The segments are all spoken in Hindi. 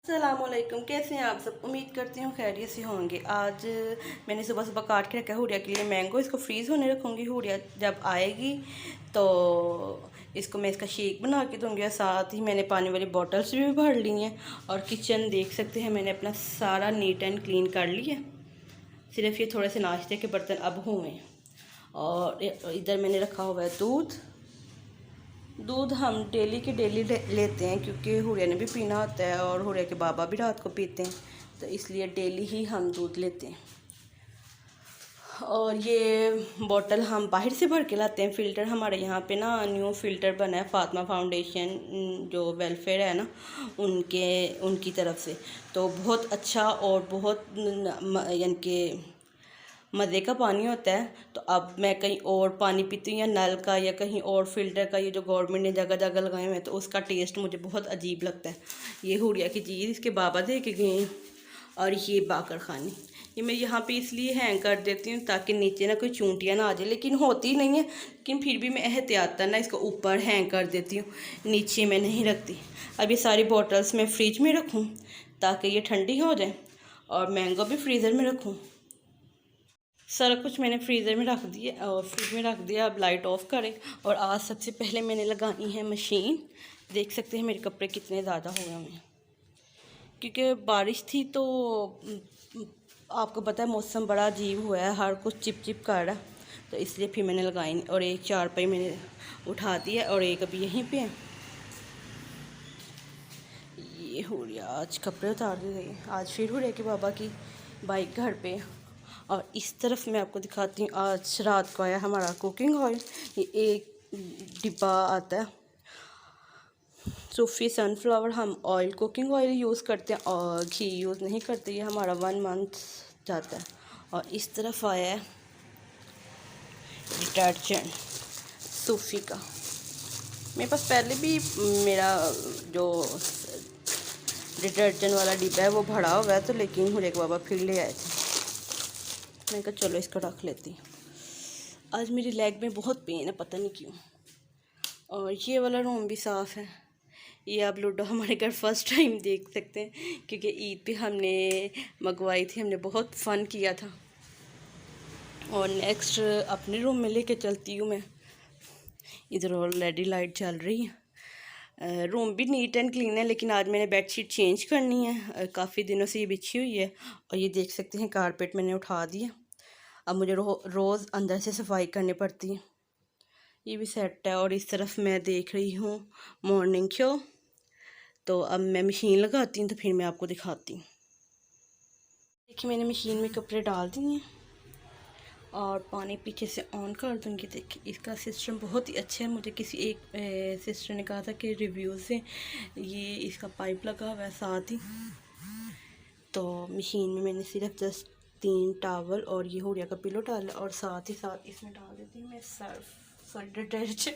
अस्सलामुअलैकुम, कैसे हैं आप सब। उम्मीद करती हूँ खैरियत से होंगे। आज मैंने सुबह सुबह काट के रखा है हुरिया के लिए मैंगो। इसको फ्रीज़ होने रखूँगी। हुरिया जब आएगी तो इसको मैं इसका शेक बना के दूँगी। और साथ ही मैंने पानी वाली बॉटल्स भी भर ली हैं। और किचन देख सकते हैं मैंने अपना सारा नीट एंड क्लीन कर लिया। सिर्फ ये थोड़े से नाश्ते के बर्तन अब हुए। और इधर मैंने रखा हुआ है दूध हम डेली के डेली लेते हैं, क्योंकि हुरिया ने भी पीना होता है और हुरिया के बाबा भी रात को पीते हैं, तो इसलिए डेली ही हम दूध लेते हैं। और ये बोतल हम बाहर से भर के लाते हैं। फ़िल्टर हमारे यहाँ पे ना न्यू फ़िल्टर बना है, फातिमा फाउंडेशन जो वेलफेयर है ना उनकी तरफ से। तो बहुत अच्छा और बहुत यानी कि मज़े का पानी होता है। तो अब मैं कहीं और पानी पीती हूँ, या नल का या कहीं और फ़िल्टर का, ये जो गवर्नमेंट ने जगह जगह लगाए हुए हैं, तो उसका टेस्ट मुझे बहुत अजीब लगता है। ये हुरिया की चीज़ इसके बाबा दे के गए हैं। और ये बाकर खानी, ये मैं यहाँ पे इसलिए हैंग कर देती हूँ ताकि नीचे ना कोई चूंटियाँ ना आ जाए, लेकिन होती नहीं है। लेकिन फिर भी मैं एहतियातन ना इसको ऊपर हैंग कर देती हूँ, नीचे मैं नहीं रखती। अब ये सारी बॉटल्स मैं फ्रिज में रखूँ ताकि ये ठंडी हो जाए, और मैंगो भी फ्रीज़र में रखूँ। सारा कुछ मैंने फ्रीज़र में रख दिया और फ्रिज में रख दिया। अब लाइट ऑफ करें। और आज सबसे पहले मैंने लगानी है मशीन। देख सकते हैं मेरे कपड़े कितने ज़्यादा हो गए हैं, क्योंकि बारिश थी तो आपको पता है मौसम बड़ा अजीब हुआ है, हर कुछ चिप चिप कर रहा है, तो इसलिए फिर मैंने लगाई नहीं। और एक चारपाई मैंने उठा दिया और एक अभी यहीं पे है। ये हुरिया आज कपड़े उतार दी गई। आज फिर हुरिया के बाबा की बाइक घर पे। और इस तरफ मैं आपको दिखाती हूँ, आज रात को आया हमारा कुकिंग ऑयल। ये एक डिब्बा आता है सूफी सनफ्लावर। हम ऑयल कुकिंग ऑयल यूज़ करते हैं और घी यूज़ नहीं करते। ये हमारा 1 मंथ जाता है। और इस तरफ आया है डिटर्जेंट सूफी का। मेरे पास पहले भी मेरा जो डिटर्जेंट वाला डिब्बा है वो भरा हुआ है, तो लेकिन हुरिया के बाबा फिर ले आए थे। मैंने कहा चलो इसको रख लेती। आज मेरी लेग में बहुत पेन है, पता नहीं क्यों। और ये वाला रूम भी साफ़ है। ये आप लूडो हमारे घर फर्स्ट टाइम देख सकते हैं, क्योंकि ईद पे हमने मंगवाई थी, हमने बहुत फ़न किया था। और नेक्स्ट अपने रूम में लेके चलती हूँ मैं। इधर ऑलरेडी लाइट चल रही है। रूम भी नीट एंड क्लीन है, लेकिन आज मैंने बेडशीट चेंज करनी है। काफ़ी दिनों से ये बिछी हुई है। और ये देख सकते हैं कारपेट मैंने उठा दिया। अब मुझे रोज़ अंदर से सफाई करनी पड़ती है। ये भी सेट है। और इस तरफ मैं देख रही हूँ मॉर्निंग शो। तो अब मैं मशीन लगाती हूँ तो फिर मैं आपको दिखाती हूँ। देखिए मैंने मशीन में कपड़े डाल दिए हैं और पानी पीछे से ऑन कर दूँगी। देखिए इसका सिस्टम बहुत ही अच्छा है। मुझे किसी एक सिस्टर ने कहा था कि रिव्यू से ये इसका पाइप लगा हुआ है साथ ही। तो मशीन में मैंने सिर्फ जस्ट 3 टावल और ये हुरिया का पिलो डाला, और साथ ही साथ इसमें डाल देती हूँ मैं सर्फ डिटर्जेंट।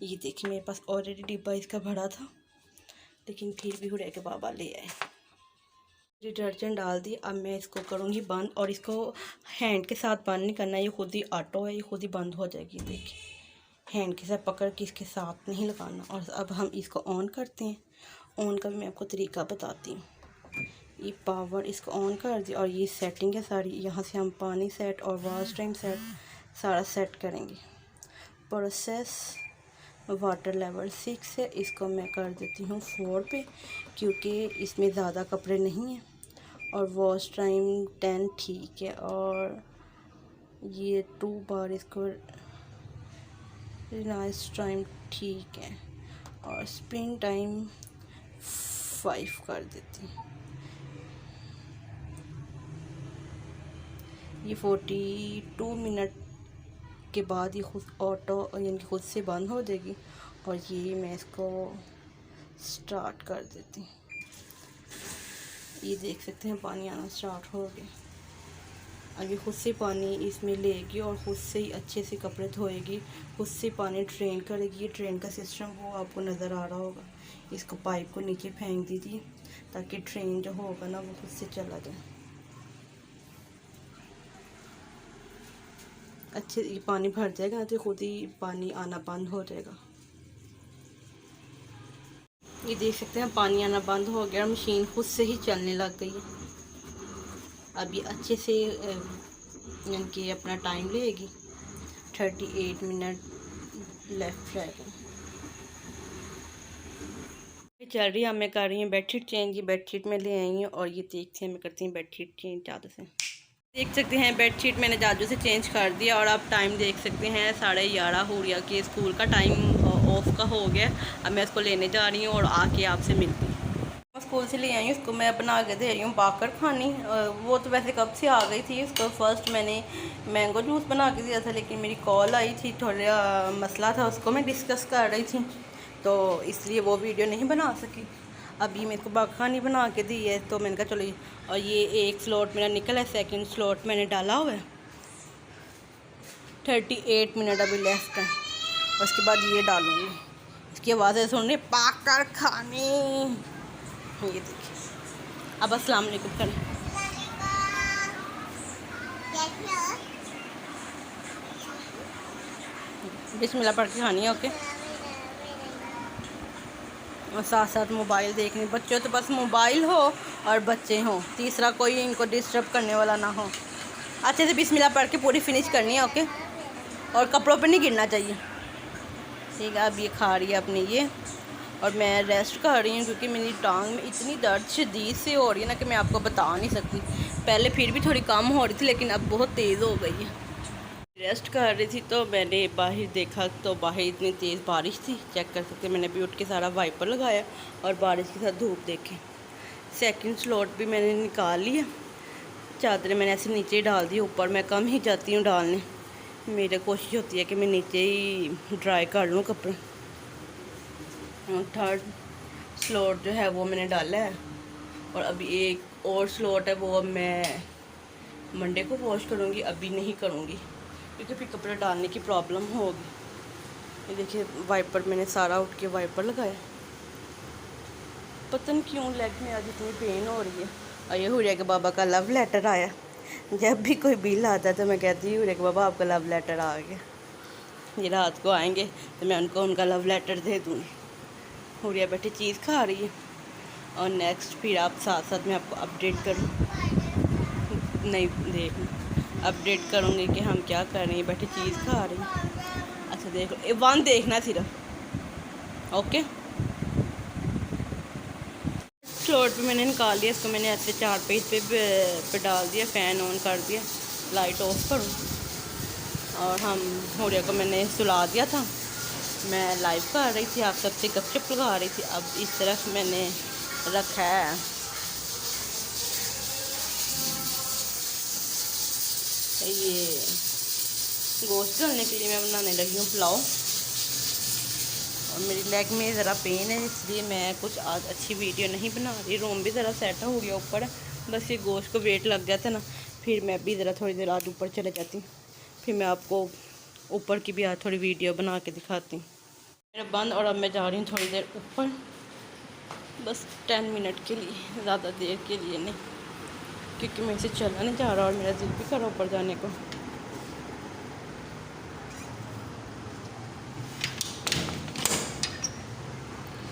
ये देखिए मेरे पास ऑलरेडी डिब्बा इसका भरा था, लेकिन फिर भी हुरिया के बाबा ले आए। डिटर्जेंट डाल दी। अब मैं इसको करूँगी बंद, और इसको हैंड के साथ बंद नहीं करना। ये खुद ही ऑटो है, ये खुद ही बंद हो जाएगी। देखिए हैंड के साथ पकड़ के इसके साथ नहीं लगाना। और अब हम इसको ऑन करते हैं। ऑन का भी मैं आपको तरीका बताती हूँ। ये पावर इसको ऑन कर दी, और ये सेटिंग है सारी। यहाँ से हम पानी सेट और वॉश टाइम सेट सारा सेट करेंगे। प्रोसेस वाटर लेवल 6 है, इसको मैं कर देती हूँ 4 पे, क्योंकि इसमें ज़्यादा कपड़े नहीं हैं। और वॉश टाइम 10 ठीक है। और ये 2 बार इसको रिलाइज टाइम ठीक है। और स्पिन टाइम 5 कर देती हूँ। ये 42 मिनट के बाद ये खुद ऑटो यानी खुद से बंद हो जाएगी। और ये मैं इसको स्टार्ट कर देती हूँ। ये देख सकते हैं पानी आना स्टार्ट हो गया। अब ये खुद से पानी इसमें लेगी और ख़ुद से ही अच्छे से कपड़े धोएगी, खुद से पानी ड्रेन करेगी। ये ड्रेन का सिस्टम वो आपको नज़र आ रहा होगा। इसको पाइप को नीचे फेंक दीजिए ताकि ड्रेन जो होगा ना वो खुद से चला जाए। अच्छे ये पानी भर जाएगा ना तो खुद ही पानी आना बंद हो जाएगा। ये देख सकते हैं पानी आना बंद हो गया और मशीन खुद से ही चलने लग गई है। अब ये अच्छे से यानी कि अपना टाइम लेगी। 38 मिनट लेफ्ट रहेगा। चल रही है, मैं कर रही हूँ बेडशीट चेंज। ये बेडशीट में ले आई हूँ और ये देखते हैं मैं करती हूँ बेडशीट चेंज जादू से। देख सकते हैं बेडशीट मैंने जादू से चेंज कर दिया और अब टाइम देख सकते हैं 11:30 हो गया कि स्कूल का टाइम ऑफ का हो गया। अब मैं उसको लेने जा रही हूँ और आके आपसे मिलती हूँ। स्कूल से ले आई हूँ, उसको मैं बना के दे रही हूँ बाकर खानी। वो तो वैसे कब से आ गई थी। उसको फर्स्ट मैंने मैंगो जूस बना के दिया था, लेकिन मेरी कॉल आई थी, थोड़ा मसला था, उसको मैं डिस्कस कर रही थी, तो इसलिए वो वीडियो नहीं बना सकी। अभी मेरे को बाकर खानी बना के दी है, तो मैंने कहा चलो। और ये एक स्लॉट मेरा निकला है, सेकंड स्लॉट मैंने डाला हुआ है। 38 मिनट अभी लेफ्ट है। उसके बाद ये डालूँगी। इसकी आवाज़ें सुन रही, बाकर खानी। ये देखिए। अब अस्सलाम वालेकुम करें। बिस्मिल्लाह पढ़ के खानी है, ओके। और साथ साथ मोबाइल देखनी। बच्चों तो बस मोबाइल हो और बच्चे हों, तीसरा कोई इनको डिस्टर्ब करने वाला ना हो। अच्छे से बिस्मिल्लाह पढ़ के पूरी फिनिश करनी है, ओके। और कपड़ों पे नहीं गिरना चाहिए, ठीक है। अब ये खा रही है अपनी ये, और मैं रेस्ट कर रही हूँ क्योंकि मेरी टांग में इतनी दर्द शदीद से हो रही है ना कि मैं आपको बता नहीं सकती। पहले फिर भी थोड़ी कम हो रही थी, लेकिन अब बहुत तेज़ हो गई है। रेस्ट कर रही थी तो मैंने बाहर देखा, तो बाहर इतनी तेज़ बारिश थी, चेक कर सकते। मैंने भी उठ के सारा वाइपर लगाया और बारिश के साथ धूप देखे। सेकंड स्लॉट भी मैंने निकाल लिया। चादरें मैंने ऐसे नीचे ही डाल दी, ऊपर मैं कम ही जाती हूँ डालने। मेरी कोशिश होती है कि मैं नीचे ही ड्राई कर लूँ कपड़े। थर्ड स्लॉट जो है वो मैंने डाला है, और अभी एक और स्लॉट है, वो अब मैं मंडे को वॉश करूँगी, अभी नहीं करूँगी क्योंकि फिर कपड़े डालने की प्रॉब्लम होगी। ये देखिए वाइपर मैंने सारा उठ के वाइपर लगाया। पता नहीं क्यों लेग में आज इतनी पेन हो रही है। और ये हुरिया के बाबा का लव लेटर आया। जब भी कोई बिल आता है तो मैं कहती हूँ हुरिया के बाबा आपका लव लेटर आ गया। ये रात को आएंगे तो मैं उनको उनका लव लेटर दे दूँगी। हुरिया बैठी चीज़ खा रही है। और नेक्स्ट फिर आप साथ साथ में आपको अपडेट करूँ, नहीं देख अपडेट करूँगी कि हम क्या कर रहे हैं। बैठी चीज़ खा रही हैं। अच्छा देखो, वन देखना सिर्फ, ओके। फ्लोर पे मैंने निकाल दिया इसको। मैंने ऐसे 4 पेज पे डाल दिया, फ़ैन ऑन कर दिया, लाइट ऑफ करूँ। और हम हुरिया को मैंने सुला दिया था। मैं लाइव कर रही थी, आप सबसे गपशप लगा रही थी। अब इस तरफ मैंने रखा है ये गोश्त डालने के लिए। मैं बनाने लगी हूँ पुलाव, और मेरी लेग में ज़रा पेन है, इसलिए मैं कुछ आज अच्छी वीडियो नहीं बना रही। रूम भी ज़रा सेट हो गया ऊपर, बस ये गोश्त को वेट लग गया था ना। फिर मैं भी ज़रा थोड़ी देर आज ऊपर चले जाती हूँ, फिर मैं आपको ऊपर की भी आज थोड़ी वीडियो बना के दिखाती हूँ। मेरा बंद, और अब मैं जा रही हूँ थोड़ी देर ऊपर, बस 10 मिनट के लिए, ज़्यादा देर के लिए नहीं, क्योंकि मैं इसे चला नहीं जा रहा और मेरा दिल भी कर रहा ऊपर जाने को।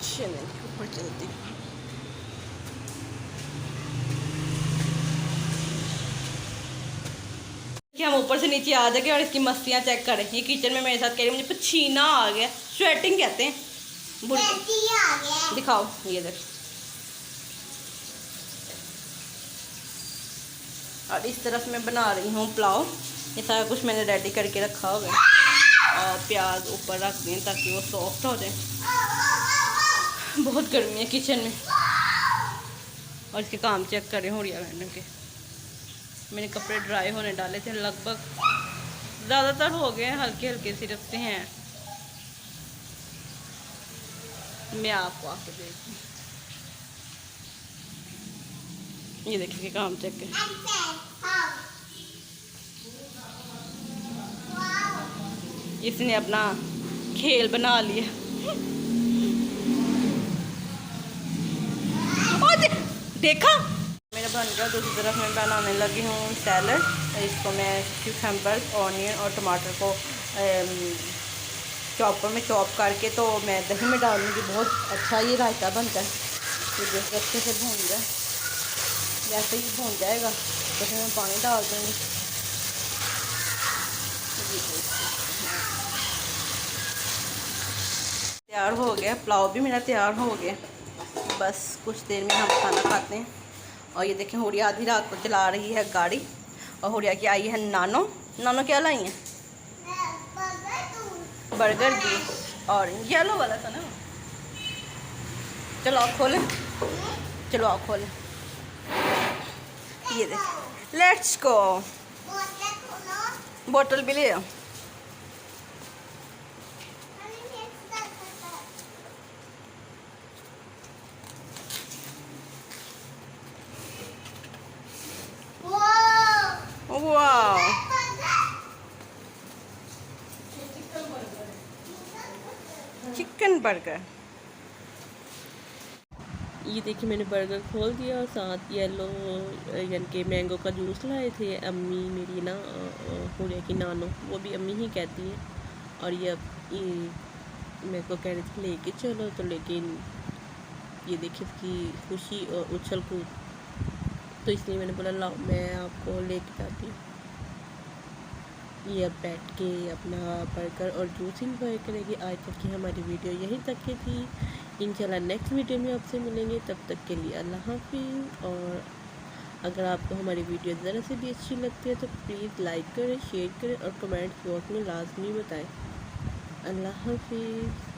चलें ऊपर चलती हूँ। कि हम ऊपर से नीचे आ जाएंगे और इसकी मस्तियाँ चेक करें। ये किचन में मेरे साथ कह रही मुझे पसीना आ गया, स्वेटिंग कहते हैं। दिखाओ, ये देख। और इस तरफ मैं बना रही हूँ पुलाव। ये सारा कुछ मैंने रेडी करके रखा हुआ है, और प्याज ऊपर रख दें ताकि वो सॉफ्ट हो जाए। बहुत गर्मी है किचन में। और इसके काम चेक करें हो रहा है के। मैंने कपड़े ड्राई होने डाले थे, लगभग ज़्यादातर हो गए, हल्के हल्के से रखते हैं। मैं आपको आके देखती हूँ। ये देखिए काम चेक करें। इसने अपना खेल बना लिया। देखा मेरा बन गया। दूसरी तरफ मैं बनाने लगी हूँ सैलड। इसको मैं क्यूकम्बर, ऑनियन और टमाटर को चॉपर में चॉप करके तो मैं दही में डालूँगी। बहुत अच्छा ये रायता बनता है। तो जैसे अच्छे से भून जाए, जैसे ही भून जाएगा तो फिर मैं पानी डाल दूँगी। तैयार हो गया, पुलाव भी मेरा तैयार हो गया। बस कुछ देर में हम खाना खाते हैं। और ये देखें, हुरिया आधी रात को चला रही है गाड़ी। और हुरिया की आई है नानो। नानो क्या लाई है? बर्गर जूस और येलो वाला था ना। चलो आप खोलें, चलो आप खोलें। ये देखें, लेट्स गो। बोतल भी ले आओ। वाह, चिकन बर्गर। ये देखिए मैंने बर्गर खोल दिया और साथ येलो यानी कि मैंगो का जूस लाए थे अम्मी मेरी ना, हो रहा की नानो, वो भी अम्मी ही कहती है। और ये अब ये मेरे को कह रही थी लेके चलो, तो लेकिन ये देखिए इसकी खुशी और उछल कूद, तो इसलिए मैंने बोला लाओ मैं आपको लेके जाती हूँ। ये अब बैठ के अपना बर्गर और जूस इंजॉय करेगी। आज तक की हमारी वीडियो यहीं तक की थी। इंशाल्लाह नेक्स्ट वीडियो में आपसे मिलेंगे, तब तक के लिए अल्लाह हाफिज़। और अगर आपको हमारी वीडियो ज़रा से भी अच्छी लगती है तो प्लीज़ लाइक करें, शेयर करें और कमेंट बॉक्स में लाजमी बताएं। अल्लाह हाफिज़।